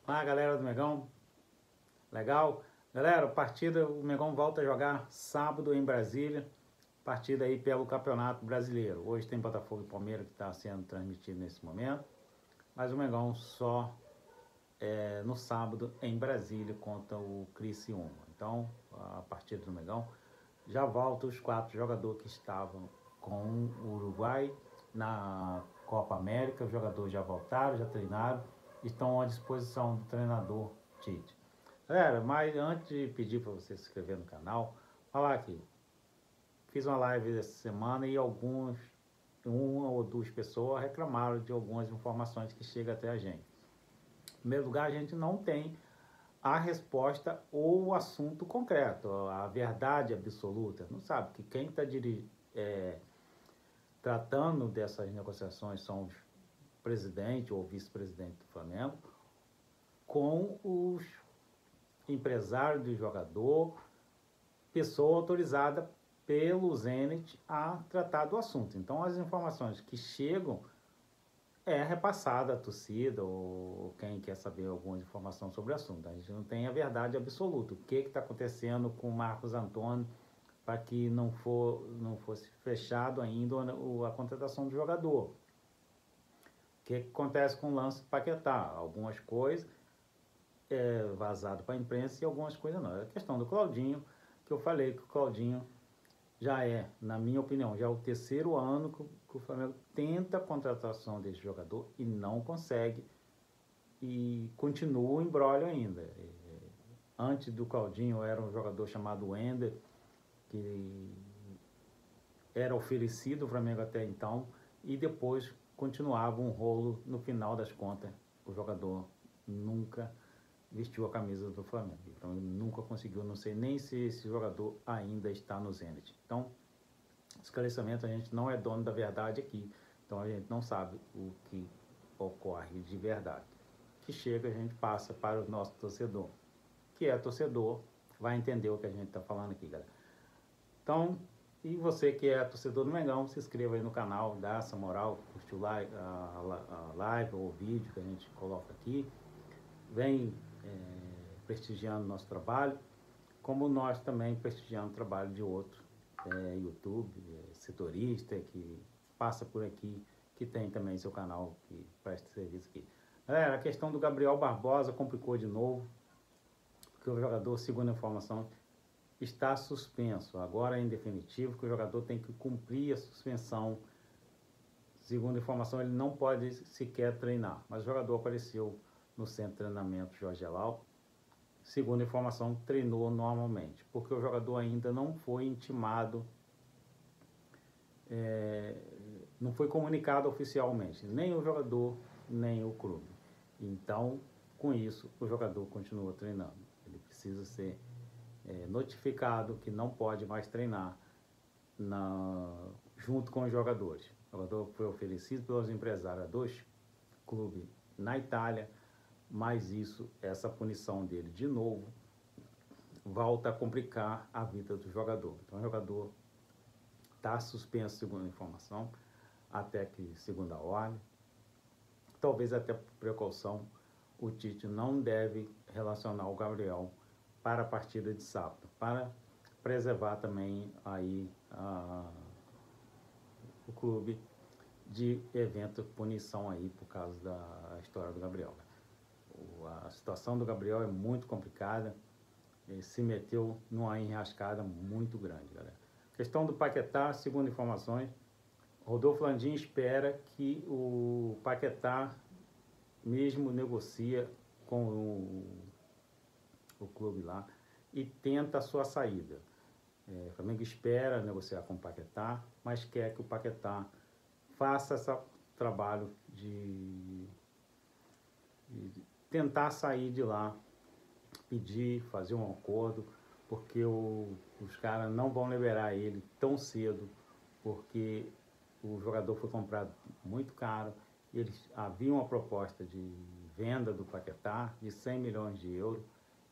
Fala galera do Mengão, legal? Galera, partida, o Mengão volta a jogar sábado em Brasília, partida aí pelo Campeonato Brasileiro. Hoje tem Botafogo e Palmeiras que está sendo transmitido nesse momento, mas o Mengão só no sábado em Brasília contra o Criciúma. Então, a partida do Mengão já volta os 4 jogadores que estavam com o Uruguai na Copa América. Os jogadores já voltaram, já treinaram, estão à disposição do treinador Tite. Galera, mas antes de pedir para você se inscrever no canal, falar aqui. Fiz uma live essa semana e uma ou duas pessoas reclamaram de algumas informações que chegam até a gente. Em primeiro lugar, a gente não tem a resposta ou o assunto concreto, a verdade absoluta. Não sabe que quem está tratando dessas negociações são os presidente ou vice-presidente do Flamengo com os empresários do jogador, pessoa autorizada pelo Zenit a tratar do assunto. Então as informações que chegam repassada à torcida ou quem quer saber alguma informação sobre o assunto. A gente não tem a verdade absoluta. O que está acontecendo com o Marcos Antônio para que não fosse fechado ainda a contratação do jogador. O que acontece com o lance do Paquetá? Algumas coisas vazado para a imprensa e algumas coisas não. É a questão do Claudinho, que eu falei que o Claudinho já na minha opinião, já é o terceiro ano que o Flamengo tenta a contratação desse jogador e não consegue. E continua o embrólio ainda. Antes do Claudinho era um jogador chamado Wender, que era oferecido ao Flamengo até então, e depois continuava um rolo. No final das contas, o jogador nunca vestiu a camisa do Flamengo. Então ele nunca conseguiu, não sei nem se esse jogador ainda está no Zenit. Então, esclarecimento, a gente não é dono da verdade aqui, então a gente não sabe o que ocorre de verdade. Que chega, a gente passa para o nosso torcedor, que é torcedor, vai entender o que a gente está falando aqui, galera. Então, e você que é torcedor do Mengão, se inscreva aí no canal, dá essa moral, curte a live ou o vídeo que a gente coloca aqui, vem prestigiando nosso trabalho, como nós também prestigiando o trabalho de outro YouTube, setorista, que passa por aqui, que tem também seu canal que presta serviço aqui. Galera, a questão do Gabriel Barbosa complicou de novo, porque o jogador, segundo a informação, está suspenso. Agora é em definitivo que o jogador tem que cumprir a suspensão. Segundo a informação, ele não pode sequer treinar, mas o jogador apareceu no centro de treinamento Jorge Elal. Segundo a informação, treinou normalmente, porque o jogador ainda não foi intimado, não foi comunicado oficialmente, nem o jogador, nem o clube. Então, com isso, o jogador continua treinando. Ele precisa ser notificado que não pode mais treinar junto com os jogadores. O jogador foi oferecido pelos empresários a 2 clubes na Itália, mas essa punição dele de novo volta a complicar a vida do jogador. Então o jogador está suspenso, segundo a informação, até que segunda ordem. Talvez até por precaução, o Tite não deve relacionar o Gabriel para a partida de sábado, para preservar também aí o clube de evento punição aí por causa da história do Gabriel. A situação do Gabriel é muito complicada, ele se meteu numa enrascada muito grande, galera. Questão do Paquetá, segundo informações, Rodolfo Landim espera que o Paquetá mesmo negocia com o clube lá e tenta a sua saída. O Flamengo espera negociar com o Paquetá, mas quer que o Paquetá faça esse trabalho de tentar sair de lá, pedir, fazer um acordo, porque os caras não vão liberar ele tão cedo, porque o jogador foi comprado muito caro. Eles haviam uma proposta de venda do Paquetá de 100 milhões de euros,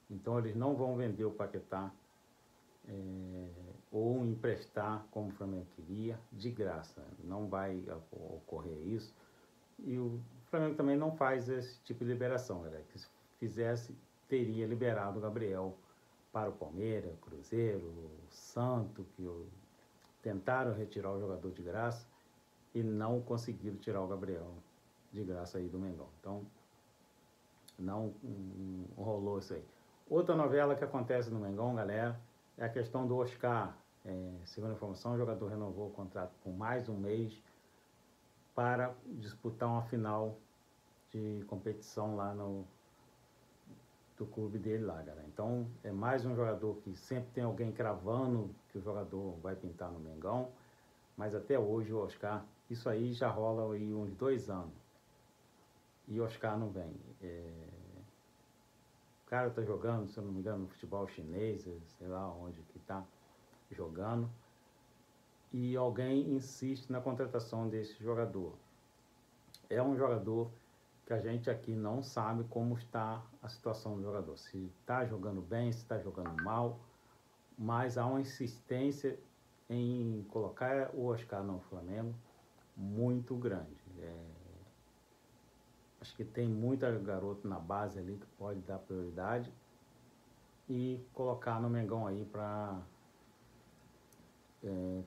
então eles não vão vender o Paquetá ou emprestar como o Flamengo queria, de graça. Não vai ocorrer isso. E o Flamengo também não faz esse tipo de liberação, galera. Se fizesse, teria liberado o Gabriel para o Palmeiras, Cruzeiro, o Santos, tentaram retirar o jogador de graça e não conseguiram tirar o Gabriel de graça aí do Mengão. Então, não rolou isso aí. Outra novela que acontece no Mengão, galera, é a questão do Oscar. Segundo a informação, o jogador renovou o contrato por mais um mês para disputar uma final de competição lá do clube dele lá, galera. Então, é mais um jogador que sempre tem alguém cravando que o jogador vai pintar no Mengão, mas até hoje o Oscar, isso aí já rola aí uns 2 anos. E o Oscar não vem. O cara tá jogando, se eu não me engano, no futebol chinês, sei lá onde que tá jogando, e alguém insiste na contratação desse jogador. É um jogador que a gente aqui não sabe como está a situação do jogador, se está jogando bem, se está jogando mal, mas há uma insistência em colocar o Oscar no Flamengo muito grande. Acho que tem muita garoto na base ali que pode dar prioridade e colocar no Mengão aí para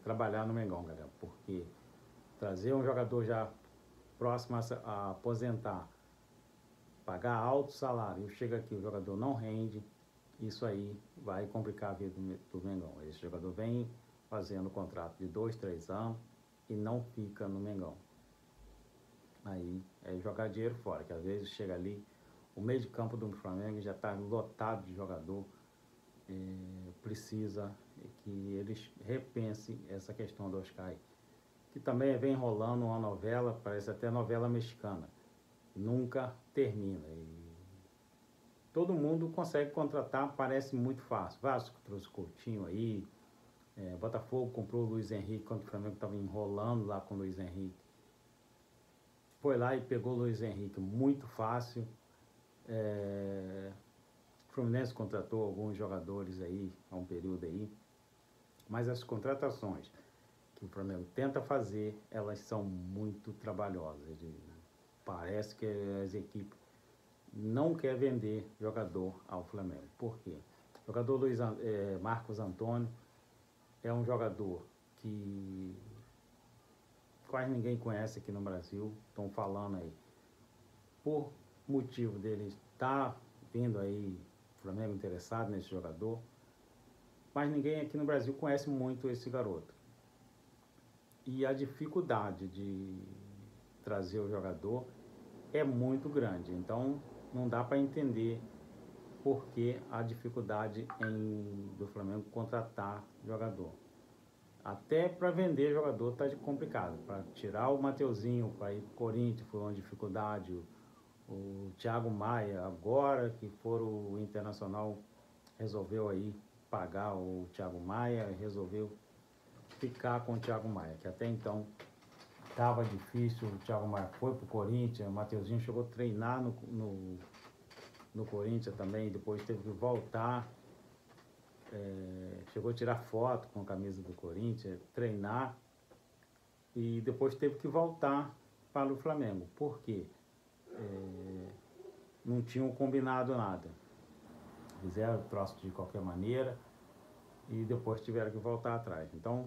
trabalhar no Mengão, galera, porque trazer um jogador já próximo a aposentar, pagar alto salário, chega aqui, o jogador não rende, isso aí vai complicar a vida do Mengão. Esse jogador vem fazendo contrato de 2, 3 anos e não fica no Mengão. Aí é jogar dinheiro fora, que às vezes chega ali, o meio de campo do Flamengo já está lotado de jogador, precisa que eles repensem essa questão do Oscar aí, que também vem rolando uma novela, parece até novela mexicana, nunca termina. E todo mundo consegue contratar, parece muito fácil. Vasco trouxe Coutinho aí, Botafogo comprou o Luiz Henrique quando o Flamengo estava enrolando lá com o Luiz Henrique. Foi lá e pegou o Luiz Henrique muito fácil. O Fluminense contratou alguns jogadores aí, há um período aí, mas as contratações que o Flamengo tenta fazer, elas são muito trabalhosas. Parece que as equipes não querem vender jogador ao Flamengo. Por quê? O jogador Marcos Antônio é um jogador que quase ninguém conhece aqui no Brasil, estão falando aí. Por motivo dele estar vindo aí, o Flamengo interessado nesse jogador, mas ninguém aqui no Brasil conhece muito esse garoto. E a dificuldade de trazer o jogador é muito grande, então não dá para entender por que a dificuldade do Flamengo contratar jogador. Até para vender jogador está complicado. Para tirar o Mateuzinho para ir para o Corinthians foi uma dificuldade. O Thiago Maia, agora que o Internacional resolveu aí pagar o Thiago Maia, resolveu ficar com o Thiago Maia, que até então estava difícil. O Thiago Maia foi para o Corinthians, o Mateuzinho chegou a treinar no Corinthians também, depois teve que voltar. Chegou a tirar foto com a camisa do Corinthians, treinar, e depois teve que voltar para o Flamengo. Por quê? Não tinham combinado nada. Fizeram o troço de qualquer maneira e depois tiveram que voltar atrás. Então,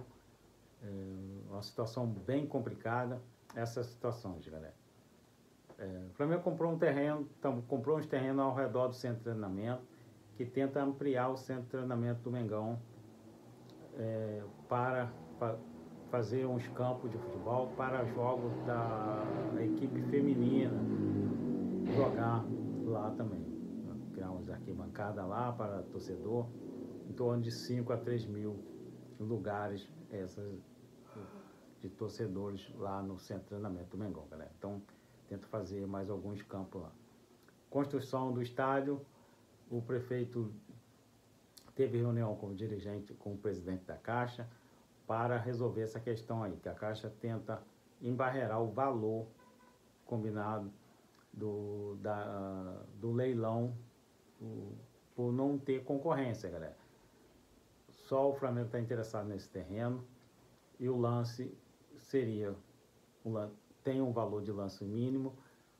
uma situação bem complicada, essas situações, galera. O Flamengo comprou comprou uns terrenos ao redor do centro de treinamento, que tenta ampliar o centro de treinamento do Mengão para fazer uns campos de futebol para jogos da equipe feminina jogar lá também. Criar umas arquibancadas lá para torcedor, em torno de 5 a 3 mil lugares de torcedores lá no centro de treinamento do Mengão, galera. Então, tento fazer mais alguns campos lá. Construção do estádio. O prefeito teve reunião com o dirigente, com o presidente da Caixa, para resolver essa questão aí, que a Caixa tenta embarrear o valor combinado do leilão, por não ter concorrência, galera. Só o Flamengo está interessado nesse terreno e o lance tem um valor de lance mínimo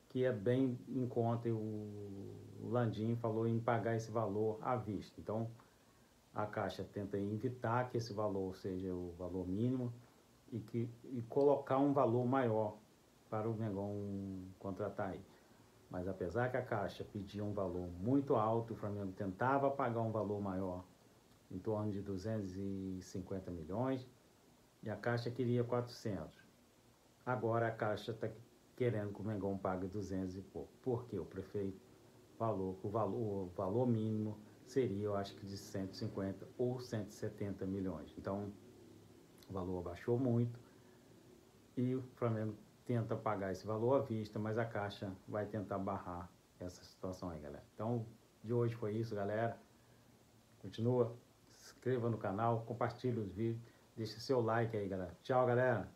que é bem em conta, e o o Landim falou em pagar esse valor à vista. Então, a Caixa tenta evitar que esse valor seja o valor mínimo e colocar um valor maior para o Mengão contratar aí. Mas apesar que a Caixa pedia um valor muito alto, o Flamengo tentava pagar um valor maior, em torno de 250 milhões, e a Caixa queria 400. Agora a Caixa está querendo que o Mengão pague 200 e pouco. Porque o prefeito falou que o valor mínimo seria, eu acho que de 150 ou 170 milhões. Então, o valor abaixou muito e o Flamengo tenta pagar esse valor à vista, mas a Caixa vai tentar barrar essa situação aí, galera. Então, de hoje foi isso, galera. Continua, se inscreva no canal, compartilhe os vídeos, deixe seu like aí, galera. Tchau, galera.